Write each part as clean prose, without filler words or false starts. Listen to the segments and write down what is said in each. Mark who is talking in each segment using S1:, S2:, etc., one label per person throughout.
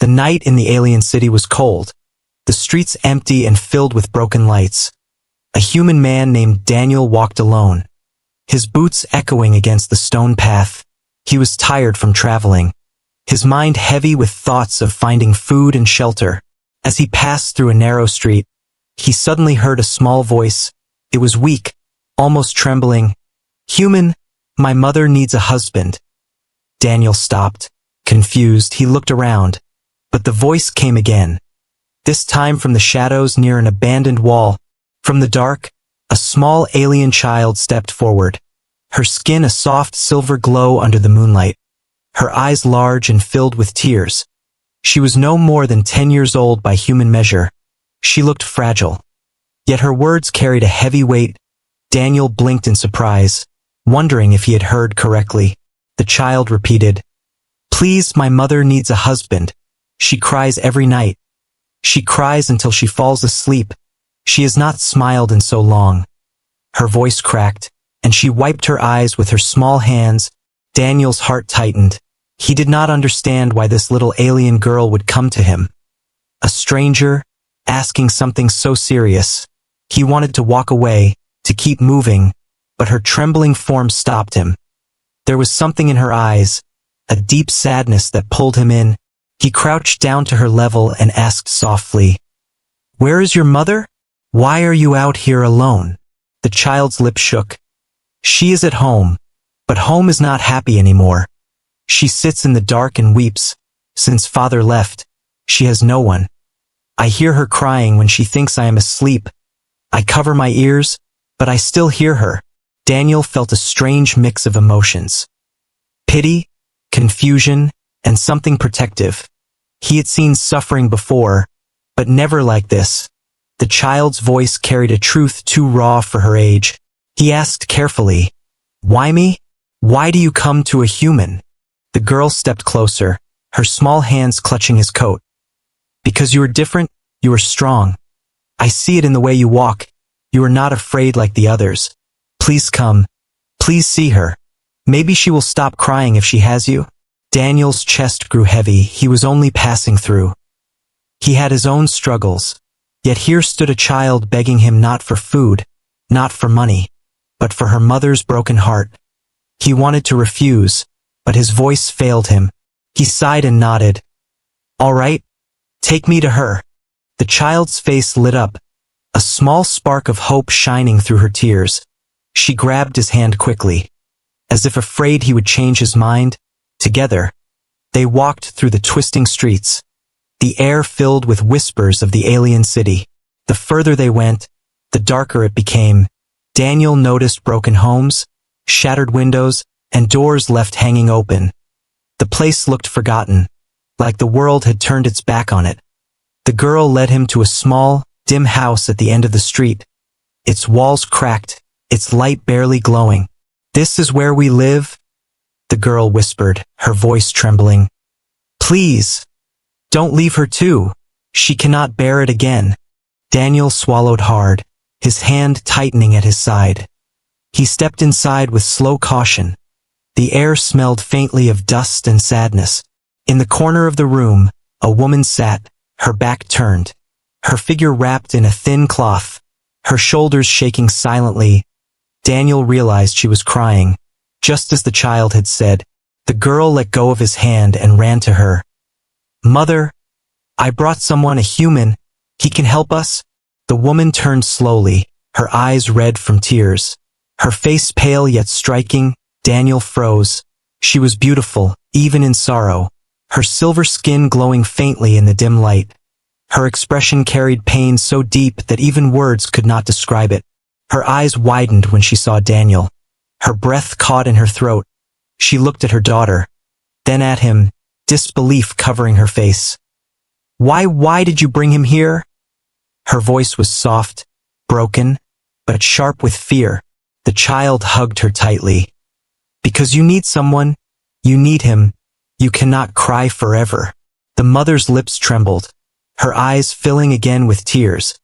S1: The night in the alien city was cold, the streets empty and filled with broken lights. A human man named Daniel walked alone, his boots echoing against the stone path. He was tired from traveling, his mind heavy with thoughts of finding food and shelter. As he passed through a narrow street, he suddenly heard a small voice. It was weak, almost trembling. "Human, my mother needs a husband." Daniel stopped. Confused, he looked around, but the voice came again, this time from the shadows near an abandoned wall. From the dark, a small alien child stepped forward, her skin a soft silver glow under the moonlight, her eyes large and filled with tears. She was no more than 10 years old by human measure. She looked fragile, yet her words carried a heavy weight. Daniel blinked in surprise, wondering if he had heard correctly. The child repeated, "Please, my mother needs a husband. She cries every night. She cries until she falls asleep. She has not smiled in so long." Her voice cracked, and she wiped her eyes with her small hands. Daniel's heart tightened. He did not understand why this little alien girl would come to him. A stranger, asking something so serious. He wanted to walk away, to keep moving, but her trembling form stopped him. There was something in her eyes, a deep sadness that pulled him in. He crouched down to her level and asked softly, "Where is your mother? Why are you out here alone?" The child's lips shook. "She is at home, but home is not happy anymore. She sits in the dark and weeps. Since father left, she has no one. I hear her crying when she thinks I am asleep. I cover my ears, but I still hear her." Daniel felt a strange mix of emotions. Pity, confusion, and something protective. He had seen suffering before, but never like this. The child's voice carried a truth too raw for her age. He asked carefully, "Why me? Why do you come to a human?" The girl stepped closer, her small hands clutching his coat. "Because you are different, you are strong. I see it in the way you walk. You are not afraid like the others. Please come. Please see her. Maybe she will stop crying if she has you." Daniel's chest grew heavy. He was only passing through. He had his own struggles, yet here stood a child begging him not for food, not for money, but for her mother's broken heart. He wanted to refuse, but his voice failed him. He sighed and nodded. "All right, take me to her." The child's face lit up, a small spark of hope shining through her tears. She grabbed his hand quickly, as if afraid he would change his mind. Together, they walked through the twisting streets, the air filled with whispers of the alien city. The further they went, the darker it became. Daniel noticed broken homes, shattered windows, and doors left hanging open. The place looked forgotten, like the world had turned its back on it. The girl led him to a small, dim house at the end of the street, its walls cracked, its light barely glowing. "This is where we live?" the girl whispered, her voice trembling. "Please, don't leave her too. She cannot bear it again." Daniel swallowed hard, his hand tightening at his side. He stepped inside with slow caution. The air smelled faintly of dust and sadness. In the corner of the room, a woman sat, her back turned, her figure wrapped in a thin cloth, her shoulders shaking silently. Daniel realized she was crying, just as the child had said. The girl let go of his hand and ran to her. "Mother, I brought someone, a human. He can help us." The woman turned slowly, her eyes red from tears, her face pale yet striking. Daniel froze. She was beautiful, even in sorrow, her silver skin glowing faintly in the dim light. Her expression carried pain so deep that even words could not describe it. Her eyes widened when she saw Daniel. Her breath caught in her throat. She looked at her daughter, then at him, disbelief covering her face. Why did you bring him here?" Her voice was soft, broken, but sharp with fear. The child hugged her tightly. "Because you need someone. You need him. You cannot cry forever." The mother's lips trembled, her eyes filling again with tears.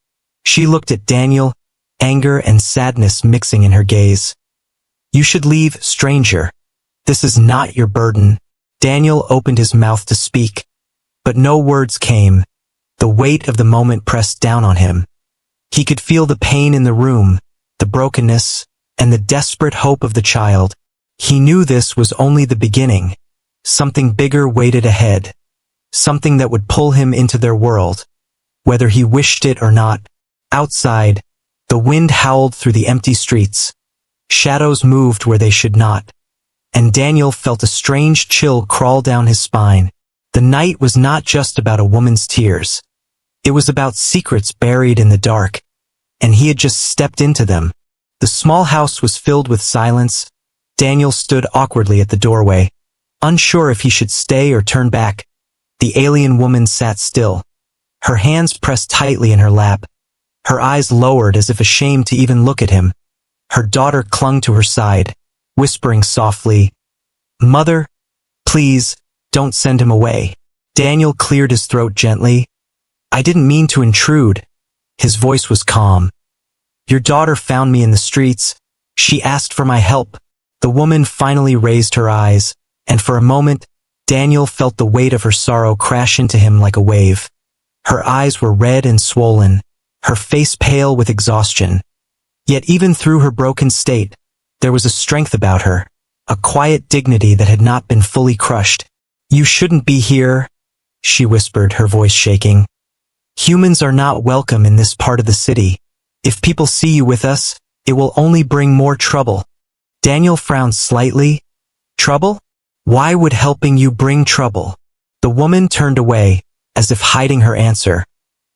S1: She looked at Daniel, anger and sadness mixing in her gaze. "You should leave, stranger. This is not your burden." Daniel opened his mouth to speak, But no words came. The weight of the moment pressed down on him. He could feel the pain in the room, the brokenness, and the desperate hope of the child. He knew this was only the beginning. Something bigger waited ahead. Something that would pull him into their world, whether he wished it or not. Outside, the wind howled through the empty streets. Shadows moved where they should not. And Daniel felt a strange chill crawl down his spine. The night was not just about a woman's tears. It was about secrets buried in the dark, and he had just stepped into them. The small house was filled with silence. Daniel stood awkwardly at the doorway, unsure if he should stay or turn back. The alien woman sat still, her hands pressed tightly in her lap, her eyes lowered as if ashamed to even look at him. Her daughter clung to her side, whispering softly, "Mother, please, don't send him away." Daniel cleared his throat gently. "I didn't mean to intrude." His voice was calm. "Your daughter found me in the streets. She asked for my help." The woman finally raised her eyes, and for a moment, Daniel felt the weight of her sorrow crash into him like a wave. Her eyes were red and swollen, her face pale with exhaustion. Yet even through her broken state, there was a strength about her, a quiet dignity that had not been fully crushed. "You shouldn't be here," she whispered, her voice shaking. "Humans are not welcome in this part of the city. If people see you with us, it will only bring more trouble." Daniel frowned slightly. "Trouble? Why would helping you bring trouble?" The woman turned away, as if hiding her answer.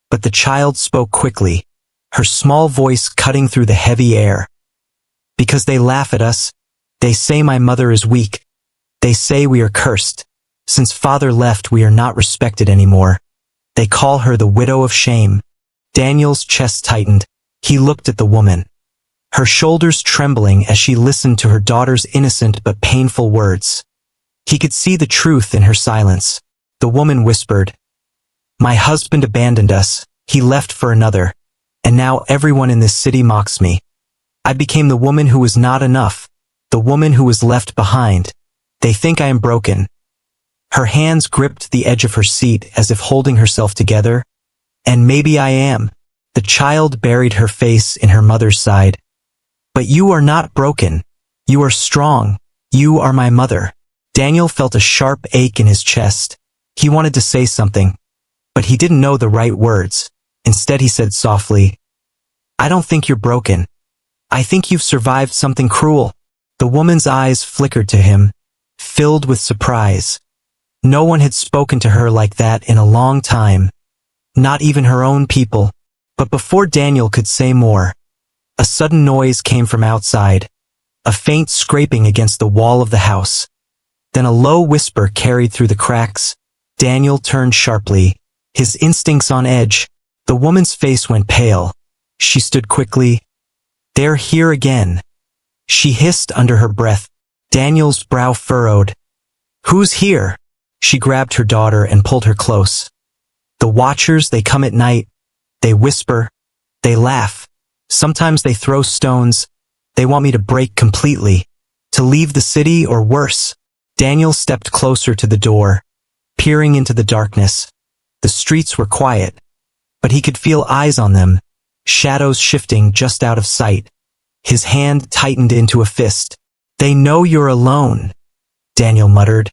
S1: But the child spoke quickly, her small voice cutting through the heavy air. "Because they laugh at us. They say my mother is weak. They say we are cursed. Since father left, we are not respected anymore. They call her the widow of shame." Daniel's chest tightened. He looked at the woman, her shoulders trembling as she listened to her daughter's innocent but painful words. He could see the truth in her silence. The woman whispered, "My husband abandoned us. He left for another. And now everyone in this city mocks me. I became the woman who was not enough, the woman who was left behind. They think I am broken." Her hands gripped the edge of her seat as if holding herself together. "And maybe I am." The child buried her face in her mother's side. "But you are not broken. You are strong. You are my mother." Daniel felt a sharp ache in his chest. He wanted to say something, but he didn't know the right words. Instead he said softly, "I don't think you're broken. I think you've survived something cruel." The woman's eyes flickered to him, filled with surprise. No one had spoken to her like that in a long time, not even her own people. But before Daniel could say more, a sudden noise came from outside, a faint scraping against the wall of the house. Then a low whisper carried through the cracks. Daniel turned sharply, his instincts on edge. The woman's face went pale. She stood quickly. "They're here again," she hissed under her breath. Daniel's brow furrowed. "Who's here?" She grabbed her daughter and pulled her close. "The Watchers, they come at night. They whisper. They laugh. Sometimes they throw stones. They want me to break completely, to leave the city or worse." Daniel stepped closer to the door, peering into the darkness. The streets were quiet, but he could feel eyes on them, shadows shifting just out of sight. His hand tightened into a fist. "They know you're alone," Daniel muttered.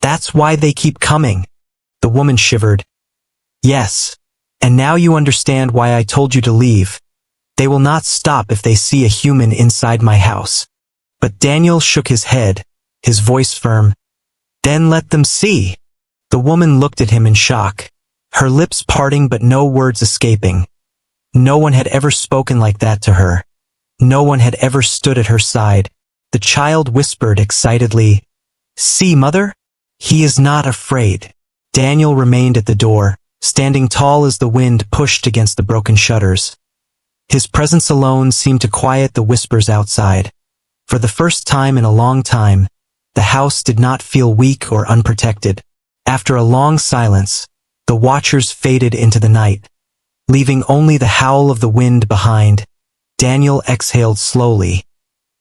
S1: "That's why they keep coming." The woman shivered. "Yes, and now you understand why I told you to leave. They will not stop if they see a human inside my house." But Daniel shook his head, his voice firm. "Then let them see." The woman looked at him in shock, her lips parting but no words escaping. No one had ever spoken like that to her. No one had ever stood at her side. The child whispered excitedly, "See, mother? He is not afraid." Daniel remained at the door, standing tall as the wind pushed against the broken shutters. His presence alone seemed to quiet the whispers outside. For the first time in a long time, the house did not feel weak or unprotected. After a long silence, the Watchers faded into the night, leaving only the howl of the wind behind. Daniel exhaled slowly,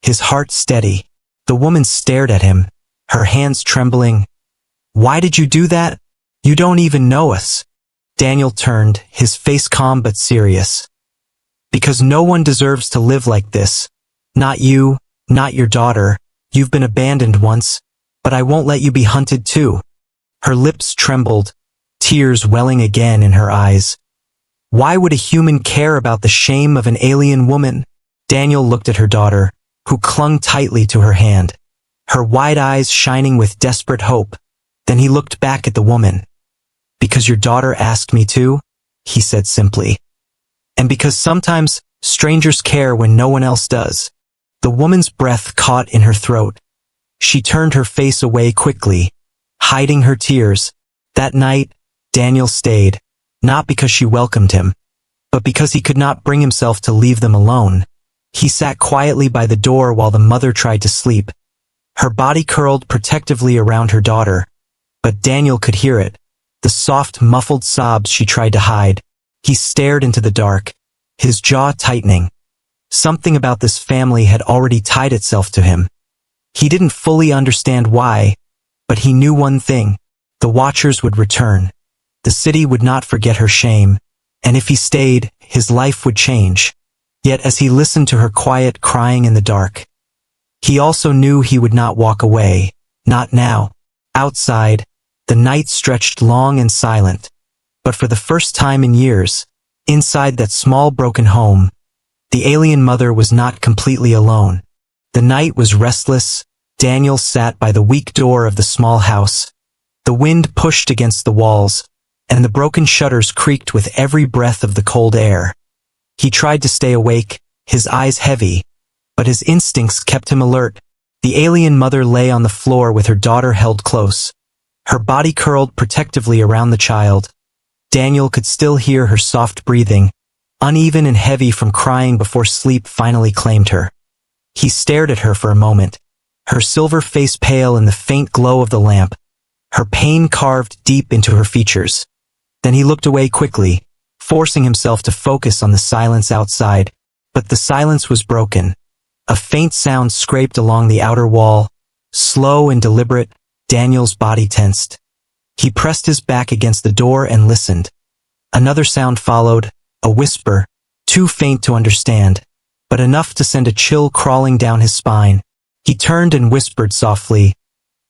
S1: his heart steady. The woman stared at him, her hands trembling. "Why did you do that?" You don't even know us. Daniel turned, his face calm but serious. Because no one deserves to live like this. Not you, not your daughter. You've been abandoned once, but I won't let you be hunted too. Her lips trembled, tears welling again in her eyes. Why would a human care about the shame of an alien woman? Daniel looked at her daughter, who clung tightly to her hand, her wide eyes shining with desperate hope. Then he looked back at the woman. Because your daughter asked me to, he said simply. And because sometimes strangers care when no one else does. The woman's breath caught in her throat. She turned her face away quickly, hiding her tears. That night, Daniel stayed, not because she welcomed him, but because he could not bring himself to leave them alone. He sat quietly by the door while the mother tried to sleep. Her body curled protectively around her daughter, but Daniel could hear it, the soft, muffled sobs she tried to hide. He stared into the dark, his jaw tightening. Something about this family had already tied itself to him. He didn't fully understand why, but he knew one thing. The Watchers would return. The city would not forget her shame, and if he stayed, his life would change. Yet as he listened to her quiet crying in the dark, he also knew he would not walk away, not now. Outside, the night stretched long and silent, but for the first time in years, inside that small broken home, the alien mother was not completely alone. The night was restless. Daniel sat by the weak door of the small house. The wind pushed against the walls, and the broken shutters creaked with every breath of the cold air. He tried to stay awake, his eyes heavy, but his instincts kept him alert. The alien mother lay on the floor with her daughter held close, her body curled protectively around the child. Daniel could still hear her soft breathing, uneven and heavy from crying before sleep finally claimed her. He stared at her for a moment, her silver face pale in the faint glow of the lamp, her pain carved deep into her features. Then he looked away quickly, forcing himself to focus on the silence outside. But the silence was broken. A faint sound scraped along the outer wall. Slow and deliberate, Daniel's body tensed. He pressed his back against the door and listened. Another sound followed, a whisper, too faint to understand, but enough to send a chill crawling down his spine. He turned and whispered softly,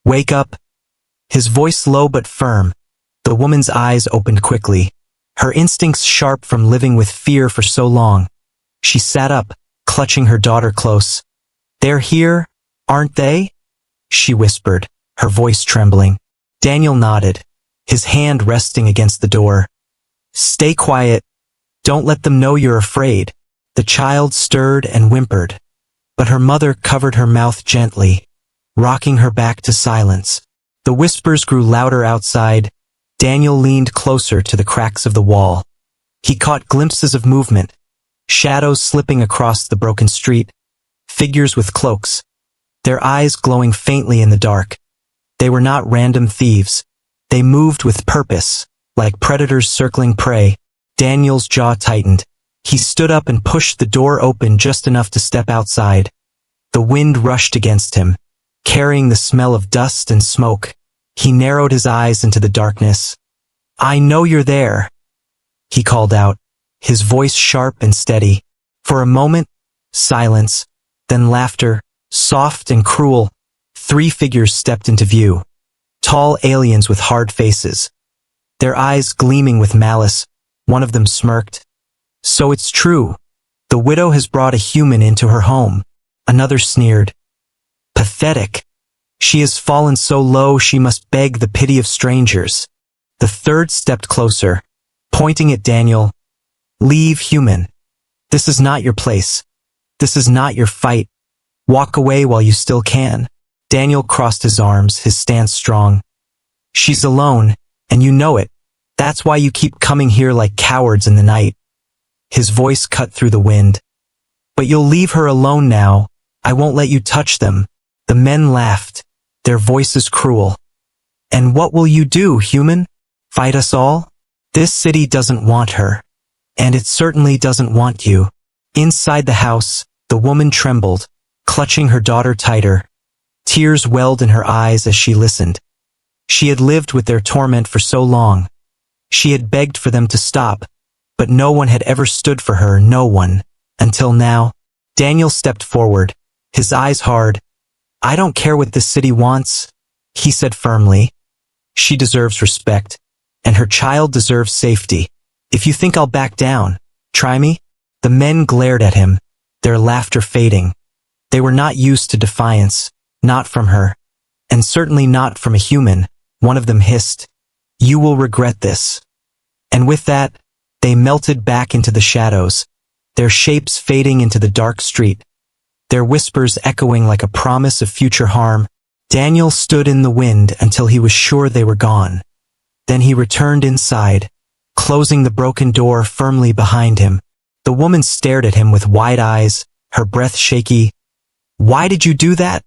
S1: "Wake up." His voice low but firm. The woman's eyes opened quickly, her instincts sharp from living with fear for so long. She sat up, clutching her daughter close. "They're here, aren't they?" she whispered, her voice trembling. Daniel nodded, his hand resting against the door. "Stay quiet. Don't let them know you're afraid." The child stirred and whimpered, but her mother covered her mouth gently, rocking her back to silence. The whispers grew louder outside. Daniel leaned closer to the cracks of the wall. He caught glimpses of movement, shadows slipping across the broken street, figures with cloaks, their eyes glowing faintly in the dark. They were not random thieves. They moved with purpose, like predators circling prey. Daniel's jaw tightened. He stood up and pushed the door open just enough to step outside. The wind rushed against him, carrying the smell of dust and smoke. He narrowed his eyes into the darkness. "I know you're there," he called out, his voice sharp and steady. For a moment, silence, then laughter, soft and cruel. 3 figures stepped into view. Tall aliens with hard faces, their eyes gleaming with malice. One of them smirked. "So it's true. The widow has brought a human into her home." Another sneered. "Pathetic. She has fallen so low she must beg the pity of strangers." The third stepped closer, pointing at Daniel. "Leave, human. This is not your place. This is not your fight. Walk away while you still can." Daniel crossed his arms, his stance strong. "She's alone, and you know it. That's why you keep coming here like cowards in the night." His voice cut through the wind. "But you'll leave her alone now. I won't let you touch them." The men laughed, their voices cruel. "And what will you do, human? Fight us all? This city doesn't want her. And it certainly doesn't want you." Inside the house, the woman trembled, clutching her daughter tighter. Tears welled in her eyes as she listened. She had lived with their torment for so long. She had begged for them to stop, but no one had ever stood for her, no one, until now. Daniel stepped forward, his eyes hard. "I don't care what this city wants," he said firmly. "She deserves respect, and her child deserves safety. If you think I'll back down, try me." The men glared at him, their laughter fading. They were not used to defiance, not from her, and certainly not from a human. One of them hissed, "You will regret this." And with that, they melted back into the shadows, their shapes fading into the dark street, their whispers echoing like a promise of future harm. Daniel stood in the wind until he was sure they were gone. Then he returned inside, closing the broken door firmly behind him. The woman stared at him with wide eyes, her breath shaky. "Why did you do that?"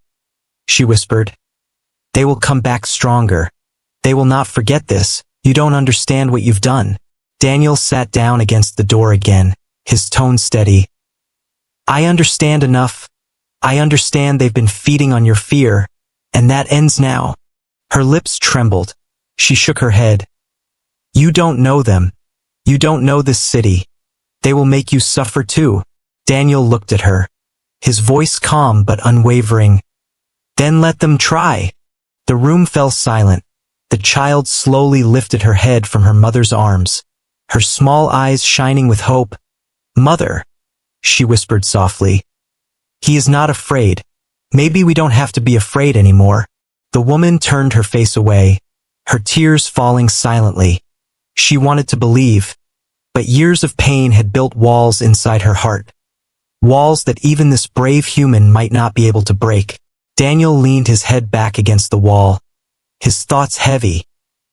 S1: she whispered. "They will come back stronger. They will not forget this. You don't understand what you've done." Daniel sat down against the door again, his tone steady. "I understand enough. I understand they've been feeding on your fear, and that ends now." Her lips trembled. She shook her head. "You don't know them. You don't know this city. They will make you suffer too." Daniel looked at her, his voice calm but unwavering. "Then let them try." The room fell silent. The child slowly lifted her head from her mother's arms, her small eyes shining with hope. "Mother," she whispered softly. "He is not afraid. Maybe we don't have to be afraid anymore." The woman turned her face away, her tears falling silently. She wanted to believe, but years of pain had built walls inside her heart. Walls that even this brave human might not be able to break. Daniel leaned his head back against the wall, his thoughts heavy.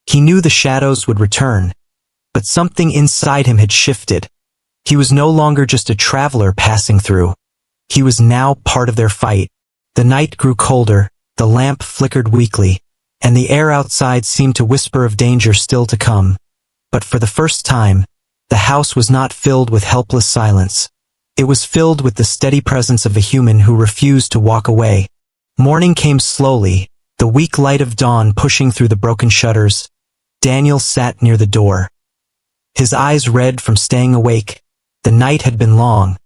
S1: He knew the shadows would return, but something inside him had shifted. He was no longer just a traveler passing through. He was now part of their fight. The night grew colder, the lamp flickered weakly, and the air outside seemed to whisper of danger still to come. But for the first time, the house was not filled with helpless silence. It was filled with the steady presence of a human who refused to walk away. Morning came slowly, the weak light of dawn pushing through the broken shutters. Daniel sat near the door, his eyes red from staying awake. The night had been long,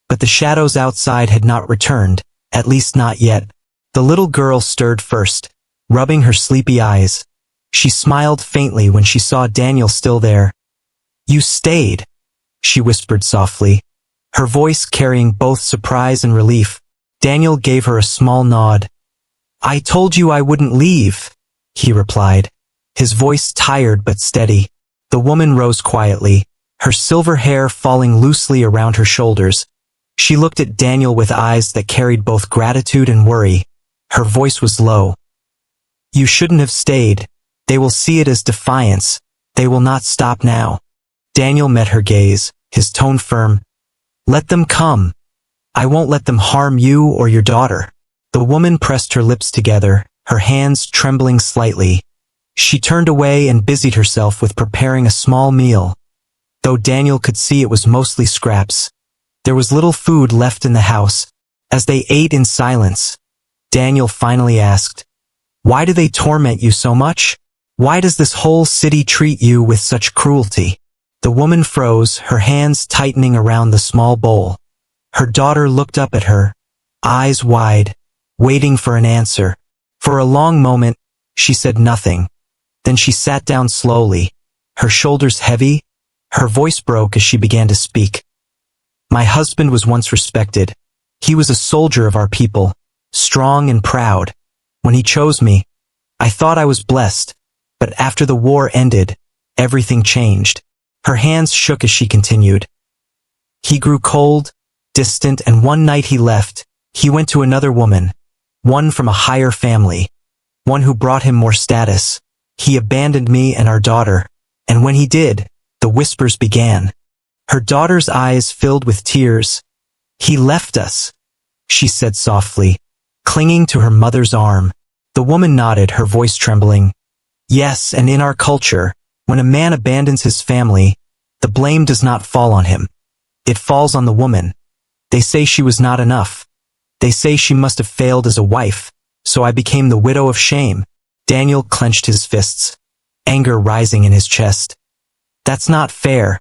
S1: but the shadows outside had not returned, at least not yet. The little girl stirred first, rubbing her sleepy eyes. She smiled faintly when she saw Daniel still there. "You stayed," she whispered softly, her voice carrying both surprise and relief. Daniel gave her a small nod. "I told you I wouldn't leave," he replied, his voice tired but steady. The woman rose quietly, her silver hair falling loosely around her shoulders. She looked at Daniel with eyes that carried both gratitude and worry. Her voice was low. "You shouldn't have stayed. They will see it as defiance. They will not stop now." Daniel met her gaze, his tone firm. "Let them come. I won't let them harm you or your daughter." The woman pressed her lips together, her hands trembling slightly. She turned away and busied herself with preparing a small meal. Though Daniel could see it was mostly scraps, there was little food left in the house. As they ate in silence, Daniel finally asked, "Why do they torment you so much? Why does this whole city treat you with such cruelty?" The woman froze, her hands tightening around the small bowl. Her daughter looked up at her, eyes wide, waiting for an answer. For a long moment, she said nothing. Then she sat down slowly, her shoulders heavy. Her voice broke as she began to speak. "My husband was once respected. He was a soldier of our people, strong and proud. When he chose me, I thought I was blessed. But after the war ended, everything changed." Her hands shook as she continued. "He grew cold, distant, and one night he left. He went to another woman, one from a higher family, one who brought him more status. He abandoned me and our daughter, and when he did, the whispers began." Her daughter's eyes filled with tears. "He left us," she said softly, clinging to her mother's arm. The woman nodded, her voice trembling. "Yes, and in our culture, when a man abandons his family, the blame does not fall on him. It falls on the woman. They say she was not enough. They say she must have failed as a wife, so I became the widow of shame." Daniel clenched his fists, anger rising in his chest. That's not fair.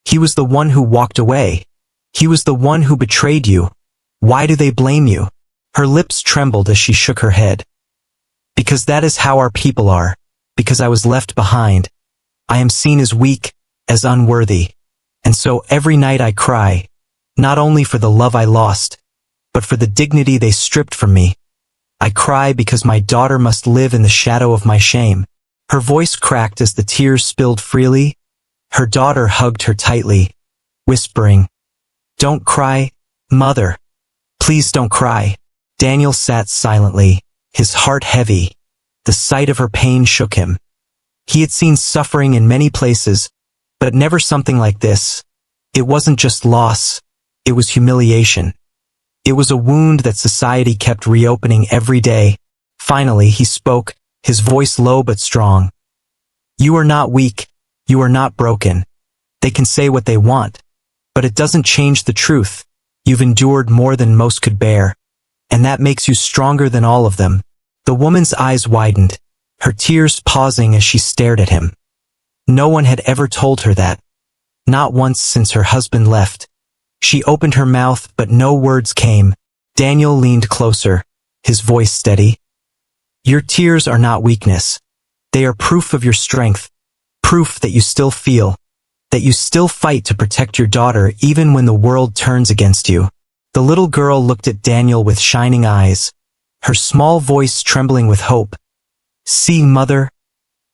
S1: He was the one who walked away. He was the one who betrayed you. Why do they blame you? Her lips trembled as she shook her head. Because that is how our people are. Because I was left behind. I am seen as weak, as unworthy. And so every night I cry, not only for the love I lost, but for the dignity they stripped from me. I cry because my daughter must live in the shadow of my shame. Her voice cracked as the tears spilled freely. Her daughter hugged her tightly, whispering, "Don't cry, mother. Please don't cry." Daniel sat silently, his heart heavy. The sight of her pain shook him. He had seen suffering in many places, but never something like this. It wasn't just loss, it was humiliation. It was a wound that society kept reopening every day. Finally, he spoke, his voice low but strong. "You are not weak, you are not broken. They can say what they want, but it doesn't change the truth. You've endured more than most could bear, and that makes you stronger than all of them." The woman's eyes widened, her tears pausing as she stared at him. No one had ever told her that. Not once since her husband left. She opened her mouth, but no words came. Daniel leaned closer, his voice steady. "Your tears are not weakness. They are proof of your strength, proof that you still feel, that you still fight to protect your daughter even when the world turns against you." The little girl looked at Daniel with shining eyes, her small voice trembling with hope. "See, mother,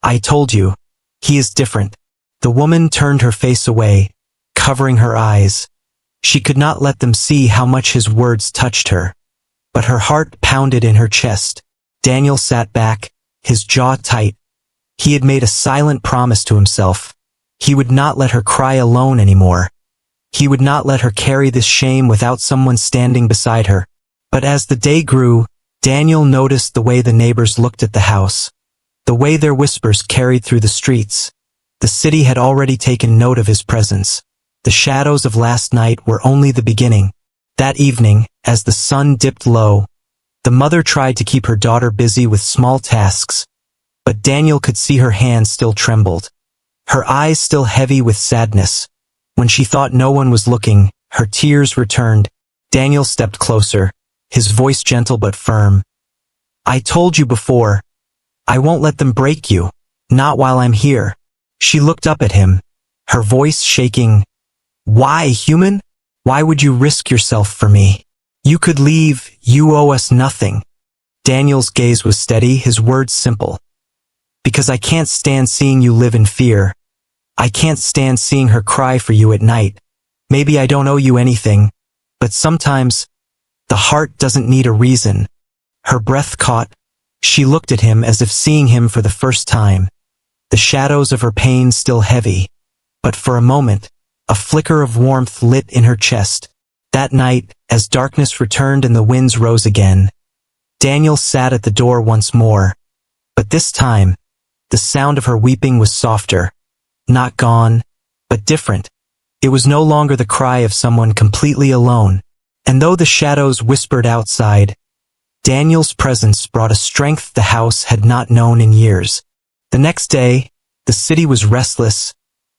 S1: I told you, he is different." The woman turned her face away, covering her eyes. She could not let them see how much his words touched her, but her heart pounded in her chest. Daniel sat back, his jaw tight. He had made a silent promise to himself. He would not let her cry alone anymore. He would not let her carry this shame without someone standing beside her. But as the day grew, Daniel noticed the way the neighbors looked at the house, the way their whispers carried through the streets. The city had already taken note of his presence. The shadows of last night were only the beginning. That evening, as the sun dipped low, the mother tried to keep her daughter busy with small tasks, but Daniel could see her hands still trembled, her eyes still heavy with sadness. When she thought no one was looking, her tears returned. Daniel stepped closer, his voice gentle but firm. "I told you before, I won't let them break you, not while I'm here." She looked up at him, her voice shaking. "Why, human? Why would you risk yourself for me? You could leave, you owe us nothing." Daniel's gaze was steady, his words simple. "Because I can't stand seeing you live in fear. I can't stand seeing her cry for you at night. Maybe I don't owe you anything, but sometimes the heart doesn't need a reason." Her breath caught. She looked at him as if seeing him for the first time, the shadows of her pain still heavy. But for a moment, a flicker of warmth lit in her chest. That night, as darkness returned and the winds rose again, Daniel sat at the door once more. But this time, the sound of her weeping was softer. Not gone, but different. It was no longer the cry of someone completely alone. And though the shadows whispered outside, Daniel's presence brought a strength the house had not known in years. The next day, the city was restless.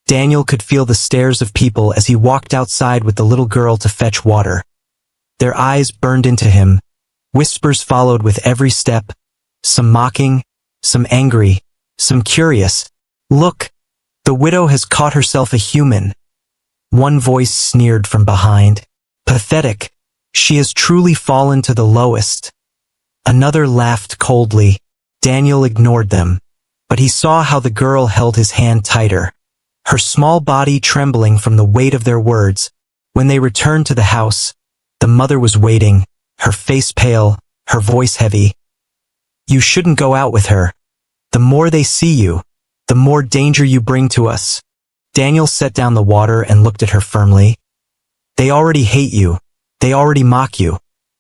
S1: Daniel could feel the stares of people as he walked outside with the little girl to fetch water. Their eyes burned into him. Whispers followed with every step, some mocking, some angry, some curious. "Look, the widow has caught herself a human." One voice sneered from behind. "Pathetic, she has truly fallen to the lowest." Another laughed coldly. Daniel ignored them, but he saw how the girl held his hand tighter, her small body trembling from the weight of their words. When they returned to the house, the mother was waiting, her face pale, her voice heavy. "You shouldn't go out with her. The more they see you, the more danger you bring to us." Daniel set down the water and looked at her firmly. "They already hate you. They already mock you.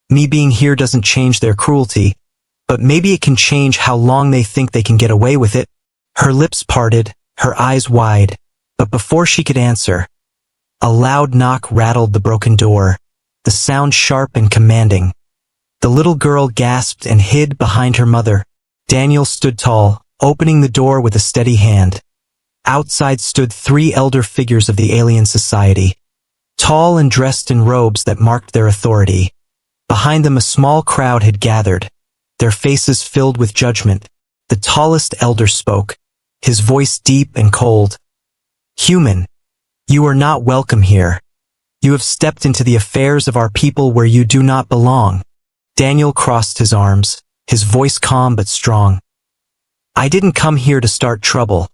S1: Me being here doesn't change their cruelty, but maybe it can change how long they think they can get away with it." Her lips parted, her eyes wide, but before she could answer, a loud knock rattled the broken door, the sound sharp and commanding. The little girl gasped and hid behind her mother. Daniel stood tall, opening the door with a steady hand. Outside stood 3 elder figures of the alien society, tall and dressed in robes that marked their authority. Behind them a small crowd had gathered, their faces filled with judgment. The tallest elder spoke, his voice deep and cold. "Human, you are not welcome here. You have stepped into the affairs of our people where you do not belong." Daniel crossed his arms, his voice calm but strong. "I didn't come here to start trouble.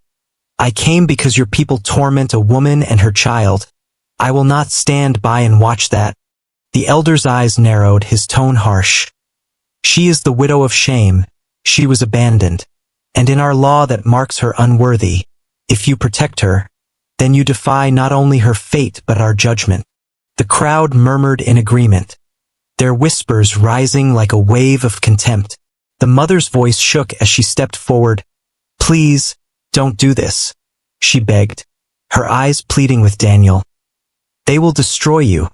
S1: I came because your people torment a woman and her child. I will not stand by and watch that." The elder's eyes narrowed, his tone harsh. "She is the widow of shame. She was abandoned. And in our law that marks her unworthy. If you protect her, then you defy not only her fate but our judgment." The crowd murmured in agreement, their whispers rising like a wave of contempt. The mother's voice shook as she stepped forward. "Please, don't do this," she begged, her eyes pleading with Daniel. "They will destroy you.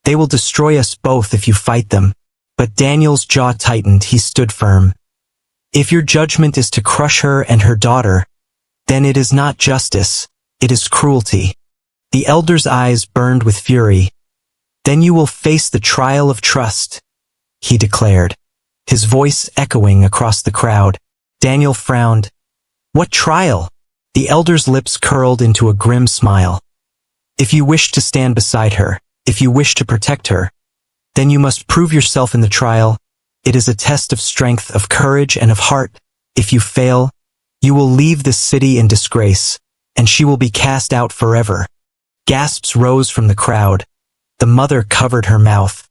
S1: They will destroy us both if you fight them." But Daniel's jaw tightened, he stood firm. "If your judgment is to crush her and her daughter, then it is not justice, it is cruelty." The elder's eyes burned with fury. "Then you will face the trial of trust," he declared, his voice echoing across the crowd. Daniel frowned. "What trial?" The elder's lips curled into a grim smile. "If you wish to stand beside her, if you wish to protect her, then you must prove yourself in the trial. It is a test of strength, of courage, and of heart. If you fail, you will leave this city in disgrace, and she will be cast out forever." Gasps rose from the crowd. The mother covered her mouth,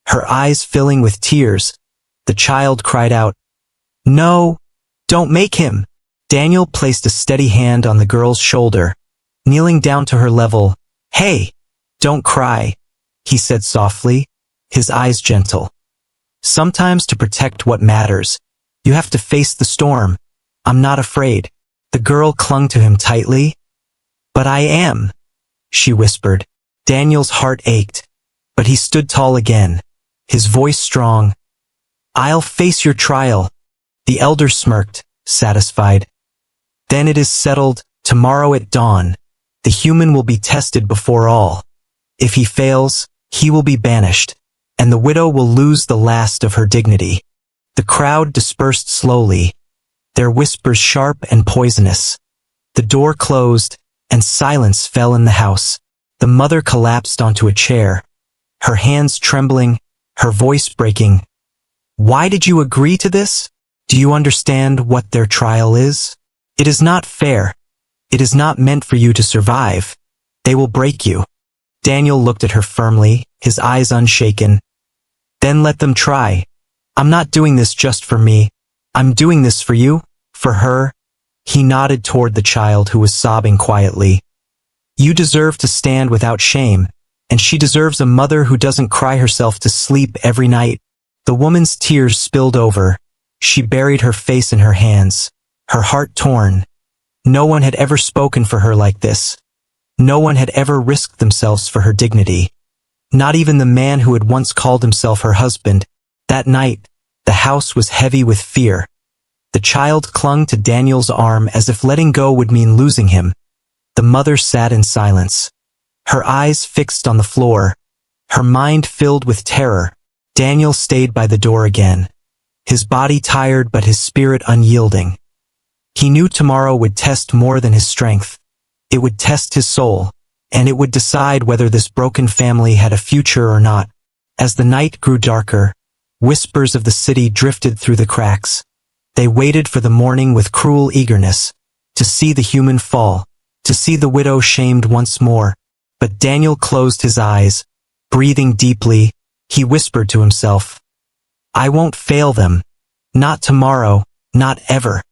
S1: her eyes filling with tears. The child cried out, "No, don't make him." Daniel placed a steady hand on the girl's shoulder, kneeling down to her level. "Hey, don't cry," he said softly, his eyes gentle. "Sometimes to protect what matters, you have to face the storm. I'm not afraid." The girl clung to him tightly. "But I am," she whispered. Daniel's heart ached, but he stood tall again, his voice strong. "I'll face your trial." The elder smirked, satisfied. "Then it is settled. Tomorrow at dawn, the human will be tested before all. If he fails, he will be banished, and the widow will lose the last of her dignity." The crowd dispersed slowly, their whispers sharp and poisonous. The door closed, and silence fell in the house. The mother collapsed onto a chair, her hands trembling, her voice breaking. "Why did you agree to this? Do you understand what their trial is? It is not fair. It is not meant for you to survive. They will break you." Daniel looked at her firmly, his eyes unshaken. "Then let them try. I'm not doing this just for me. I'm doing this for you, for her." He nodded toward the child who was sobbing quietly. "You deserve to stand without shame, and she deserves a mother who doesn't cry herself to sleep every night." The woman's tears spilled over. She buried her face in her hands, her heart torn. No one had ever spoken for her like this. No one had ever risked themselves for her dignity. Not even the man who had once called himself her husband. That night, the house was heavy with fear. The child clung to Daniel's arm as if letting go would mean losing him. The mother sat in silence, her eyes fixed on the floor, her mind filled with terror. Daniel stayed by the door again, his body tired but his spirit unyielding. He knew tomorrow would test more than his strength. It would test his soul, and it would decide whether this broken family had a future or not. As the night grew darker, whispers of the city drifted through the cracks. They waited for the morning with cruel eagerness, to see the human fall, to see the widow shamed once more. But Daniel closed his eyes, breathing deeply. He whispered to himself, "I won't fail them. Not tomorrow, not ever."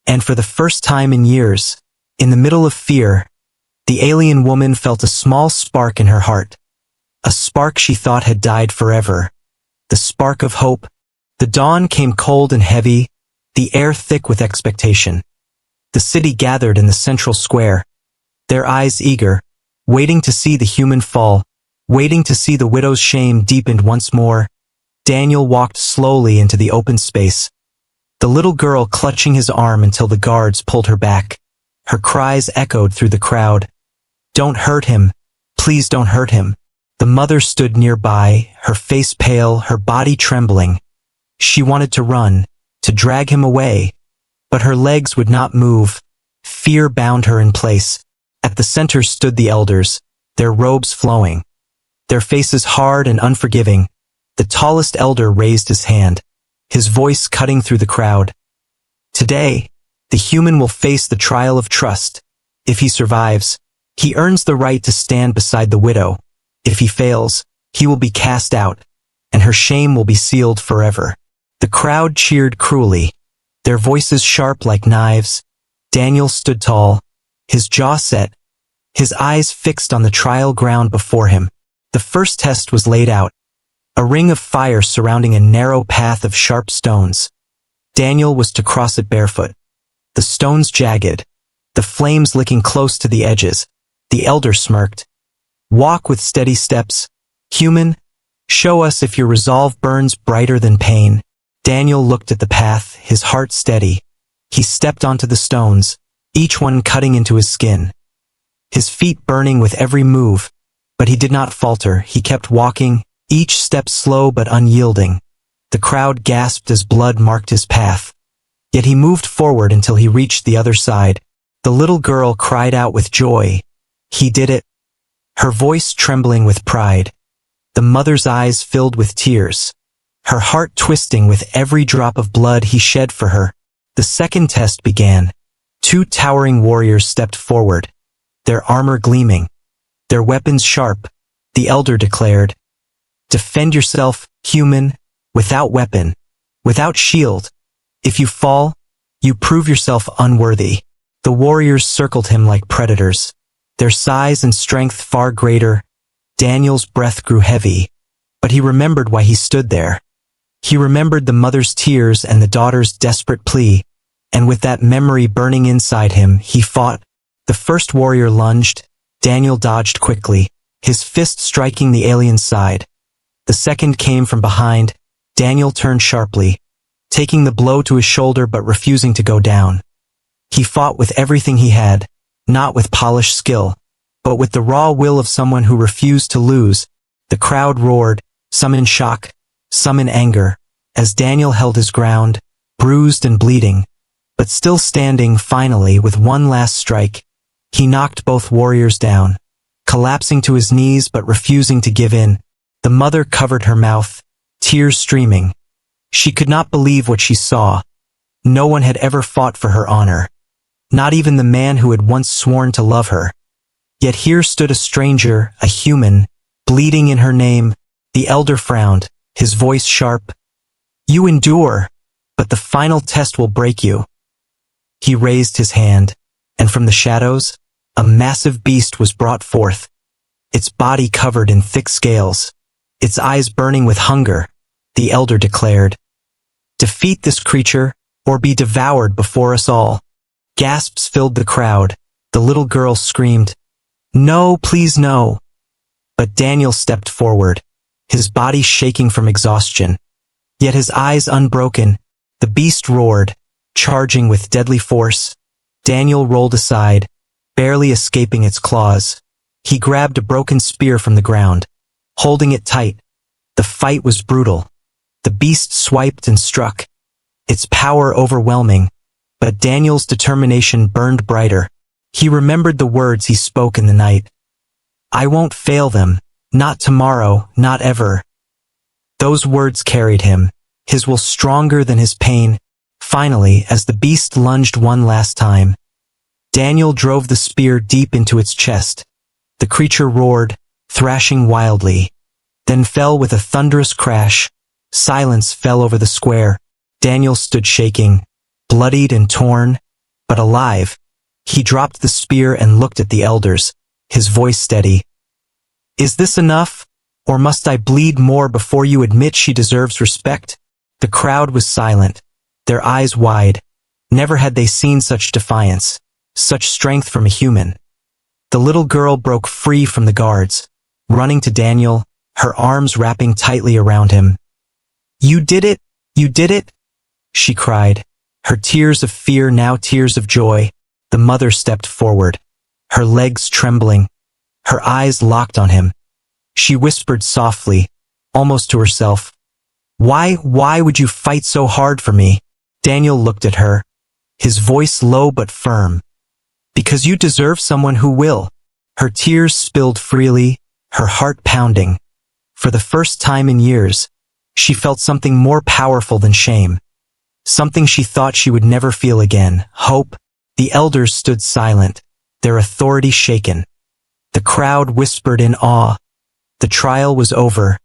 S1: And for the first time in years, in the middle of fear, the alien woman felt a small spark in her heart. A spark she thought had died forever. The spark of hope. The dawn came cold and heavy, the air thick with expectation. The city gathered in the central square, their eyes eager, waiting to see the human fall, waiting to see the widow's shame deepened once more. Daniel walked slowly into the open space. the little girl clutching his arm until the guards pulled her back. Her cries echoed through the crowd. "Don't hurt him. Please don't hurt him." The mother stood nearby, her face pale, her body trembling. She wanted to run, to drag him away, but her legs would not move. Fear bound her in place. At the center stood the elders, their robes flowing, their faces hard and unforgiving. The tallest elder raised his hand, his voice cutting through the crowd. "Today, the human will face the trial of trust. If he survives, he earns the right to stand beside the widow. If he fails, he will be cast out, and her shame will be sealed forever." The crowd cheered cruelly, their voices sharp like knives. Daniel stood tall, his jaw set, his eyes fixed on the trial ground before him. The first test was laid out, a ring of fire surrounding a narrow path of sharp stones. Daniel was to cross it barefoot, the stones jagged, the flames licking close to the edges. The elder smirked. "Walk with steady steps, human. Show us if your resolve burns brighter than pain." Daniel looked at the path, his heart steady. He stepped onto the stones, each one cutting into his skin, his feet burning with every move. But he did not falter. He kept walking, each step slow but unyielding. The crowd gasped as blood marked his path. Yet he moved forward until he reached the other side. The little girl cried out with joy. He did it, her voice trembling with pride. The mother's eyes filled with tears, her heart twisting with every drop of blood he shed for her. The second test began. Two towering warriors stepped forward, their armor gleaming, their weapons sharp. The elder declared, "Defend yourself, human, without weapon, without shield. If you fall, you prove yourself unworthy." The warriors circled him like predators, their size and strength far greater. Daniel's breath grew heavy, but he remembered why he stood there. He remembered the mother's tears and the daughter's desperate plea, and with that memory burning inside him, he fought. The first warrior lunged. Daniel dodged quickly, his fist striking the alien's side. The second came from behind. Daniel turned sharply, taking the blow to his shoulder but refusing to go down. He fought with everything he had, not with polished skill, but with the raw will of someone who refused to lose. The crowd roared, some in shock, some in anger, as Daniel held his ground, bruised and bleeding, but still standing. Finally, with one last strike, he knocked both warriors down, collapsing to his knees but refusing to give in. The mother covered her mouth, tears streaming. She could not believe what she saw. No one had ever fought for her honor, not even the man who had once sworn to love her. Yet here stood a stranger, a human, bleeding in her name. The elder frowned, his voice sharp. "You endure, but the final test will break you." He raised his hand, and from the shadows, a massive beast was brought forth, its body covered in thick scales, its eyes burning with hunger. The elder declared, "Defeat this creature, or be devoured before us all." Gasps filled the crowd. The little girl screamed, "No, please no." But Daniel stepped forward, his body shaking from exhaustion, yet his eyes unbroken. The beast roared, charging with deadly force. Daniel rolled aside, barely escaping its claws. He grabbed a broken spear from the ground, holding it tight. The fight was brutal. The beast swiped and struck, its power overwhelming, but Daniel's determination burned brighter. He remembered the words he spoke in the night. "I won't fail them, not tomorrow, not ever." Those words carried him, his will stronger than his pain. Finally, as the beast lunged one last time, Daniel drove the spear deep into its chest. The creature roared, thrashing wildly, then fell with a thunderous crash. Silence fell over the square. Daniel stood shaking, bloodied and torn, but alive. He dropped the spear and looked at the elders, his voice steady. "Is this enough, or must I bleed more before you admit she deserves respect?" The crowd was silent, their eyes wide. Never had they seen such defiance, such strength from a human. The little girl broke free from the guards, running to Daniel, her arms wrapping tightly around him. You did it, she cried, Her tears of fear now tears of joy. The mother stepped forward, her legs trembling, her eyes locked on him. She whispered softly, almost to herself, Why would you fight so hard for me?" Daniel looked at her, his voice low but firm. "Because you deserve someone who will." Her tears spilled freely, her heart pounding. For the first time in years, she felt something more powerful than shame. Something she thought she would never feel again, hope. The elders stood silent, their authority shaken. The crowd whispered in awe. The trial was over,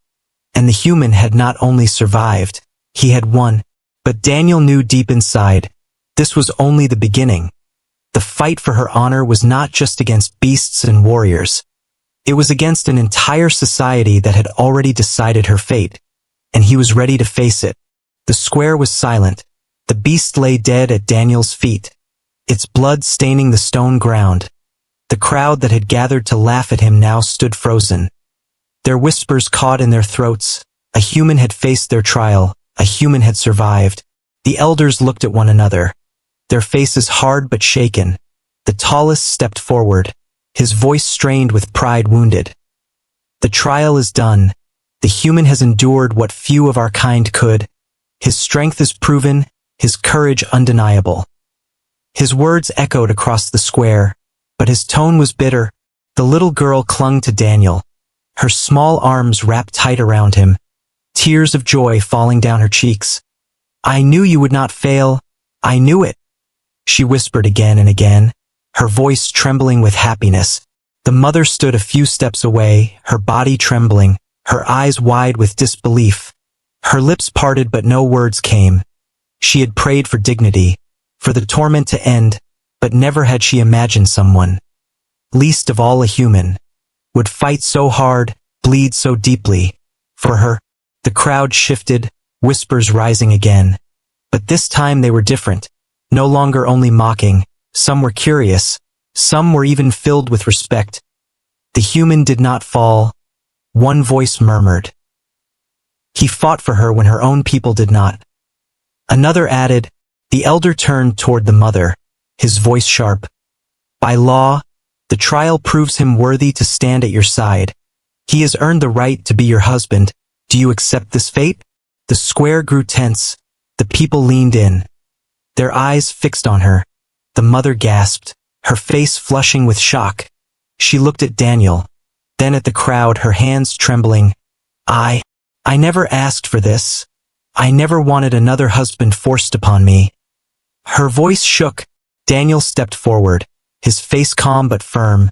S1: and the human had not only survived, he had won. But Daniel knew deep inside, this was only the beginning. The fight for her honor was not just against beasts and warriors. It was against an entire society that had already decided her fate, and he was ready to face it. The square was silent. The beast lay dead at Daniel's feet, its blood staining the stone ground. The crowd that had gathered to laugh at him now stood frozen, their whispers caught in their throats. A human had faced their trial, a human had survived. The elders looked at one another, their faces hard but shaken. The tallest stepped forward, his voice strained with pride wounded. "The trial is done. The human has endured what few of our kind could. His strength is proven, his courage undeniable." His words echoed across the square, but his tone was bitter. The little girl clung to Daniel, her small arms wrapped tight around him, tears of joy falling down her cheeks. "I knew you would not fail. I knew it," she whispered again and again, her voice trembling with happiness. The mother stood a few steps away, her body trembling, her eyes wide with disbelief. Her lips parted but no words came. She had prayed for dignity, for the torment to end, but never had she imagined someone, least of all a human, would fight so hard, bleed so deeply, for her. The crowd shifted, whispers rising again. But this time they were different, no longer only mocking. Some were curious, some were even filled with respect. The human did not fall. One voice murmured, "He fought for her when her own people did not." Another added. The elder turned toward the mother, his voice sharp. "By law, the trial proves him worthy to stand at your side. He has earned the right to be your husband. Do you accept this fate?" The square grew tense. The people leaned in, their eyes fixed on her. The mother gasped, her face flushing with shock. She looked at Daniel, then at the crowd, her hands trembling. I never asked for this. I never wanted another husband forced upon me." Her voice shook. Daniel stepped forward, his face calm but firm.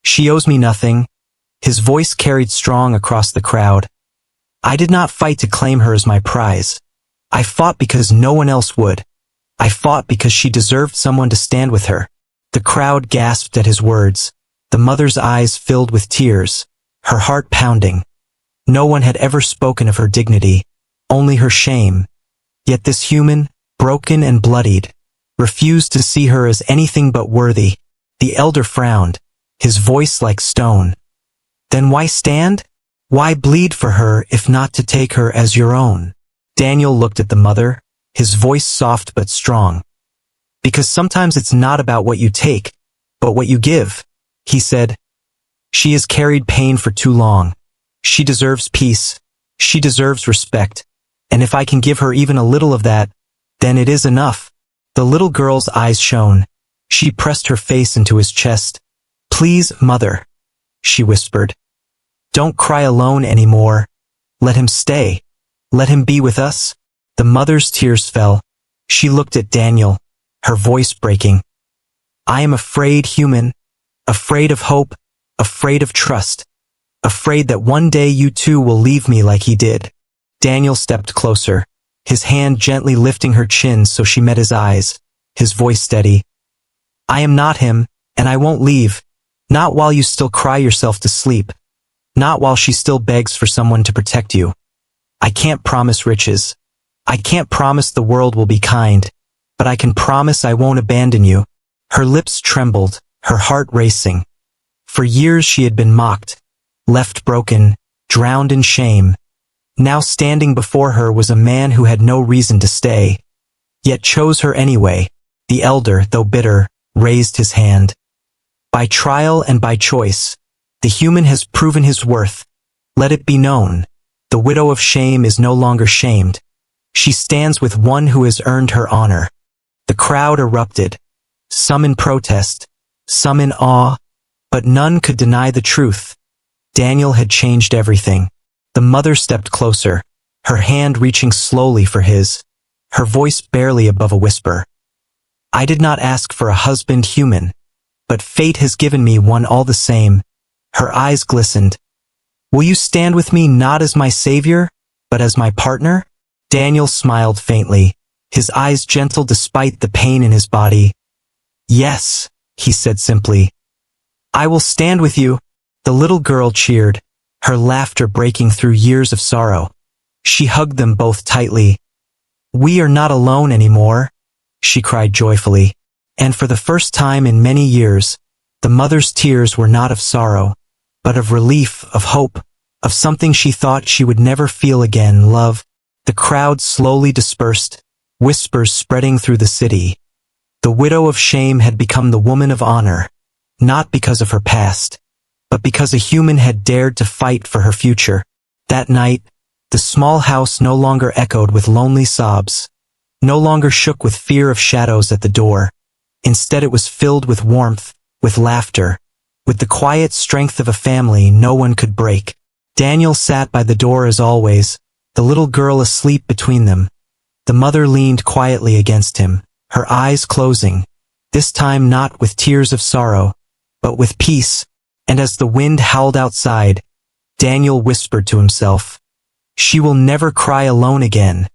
S1: "She owes me nothing." His voice carried strong across the crowd. "I did not fight to claim her as my prize. I fought because no one else would. I fought because she deserved someone to stand with her." The crowd gasped at his words. The mother's eyes filled with tears, her heart pounding. No one had ever spoken of her dignity, only her shame. Yet this human, broken and bloodied, refused to see her as anything but worthy. The elder frowned, his voice like stone. "Then why stand? Why bleed for her if not to take her as your own?" Daniel looked at the mother, his voice soft but strong. "Because sometimes it's not about what you take, but what you give," he said. "She has carried pain for too long. She deserves peace. She deserves respect. And if I can give her even a little of that, then it is enough." The little girl's eyes shone. She pressed her face into his chest. "Please, mother," she whispered. "Don't cry alone anymore. Let him stay. Let him be with us." The mother's tears fell. She looked at Daniel, her voice breaking. "I am afraid, human. Afraid of hope. Afraid of trust. Afraid that one day you too will leave me like he did." Daniel stepped closer, his hand gently lifting her chin so she met his eyes, his voice steady. "I am not him, and I won't leave. Not while you still cry yourself to sleep. Not while she still begs for someone to protect you. I can't promise riches. I can't promise the world will be kind, but I can promise I won't abandon you." Her lips trembled, her heart racing. For years she had been mocked, left broken, drowned in shame. Now standing before her was a man who had no reason to stay. yet chose her anyway. The elder, though bitter, raised his hand. By trial and by choice, the human has proven his worth. Let it be known, the widow of shame is no longer shamed. She stands with one who has earned her honor. The crowd erupted, some in protest, some in awe, but none could deny the truth. Daniel had changed everything. The mother stepped closer, her hand reaching slowly for his, her voice barely above a whisper. I did not ask for a husband human, but fate has given me one all the same. Her eyes glistened. Will you stand with me not as my savior, but as my partner? Daniel smiled faintly, his eyes gentle despite the pain in his body. Yes, he said simply. I will stand with you. The little girl cheered, her laughter breaking through years of sorrow. She hugged them both tightly. We are not alone anymore, she cried joyfully. And for the first time in many years, the mother's tears were not of sorrow, but of relief, of hope, of something she thought she would never feel again, love. The crowd slowly dispersed, whispers spreading through the city. The widow of shame had become the woman of honor, not because of her past, but because a human had dared to fight for her future. That night, the small house no longer echoed with lonely sobs, no longer shook with fear of shadows at the door. Instead it was filled with warmth, with laughter, with the quiet strength of a family no one could break. Daniel sat by the door as always, the little girl asleep between them. The mother leaned quietly against him, her eyes closing, this time not with tears of sorrow, but with peace. And as the wind howled outside, Daniel whispered to himself, she will never cry alone again.